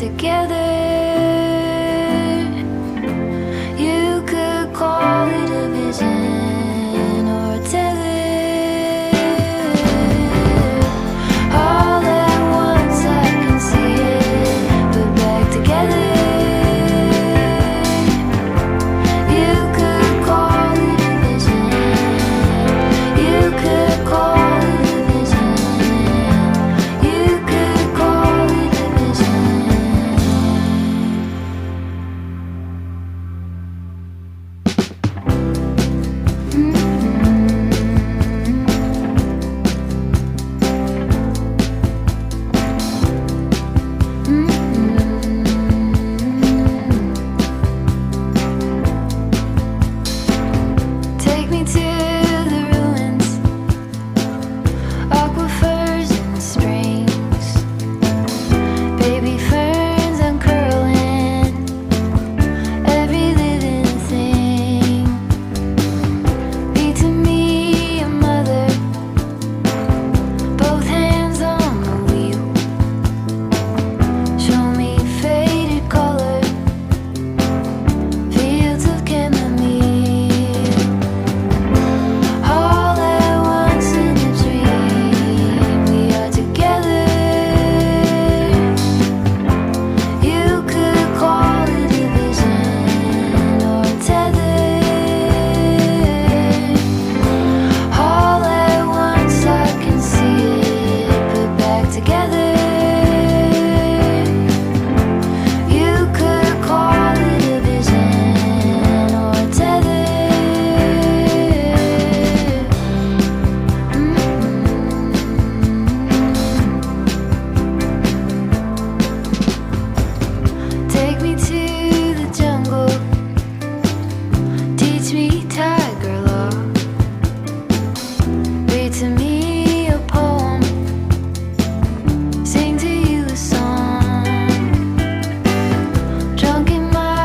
together. You could call it a vision or a tether. All at once I can see it put back together. You could call it a vision. You could call it a vision. You could call it a vision. Take me to the ruins, aquifers and springs, baby ferns uncurling, every living thing. Be to me a mother, both hands on the wheel. Show me faded color, fields of chamomile. All at once in a dream, we are together. You could call it a vision or a tether. All at once I can see it put back together. You could call it a vision or a tether. Take me to the jungle, teach me tiger law. Read to me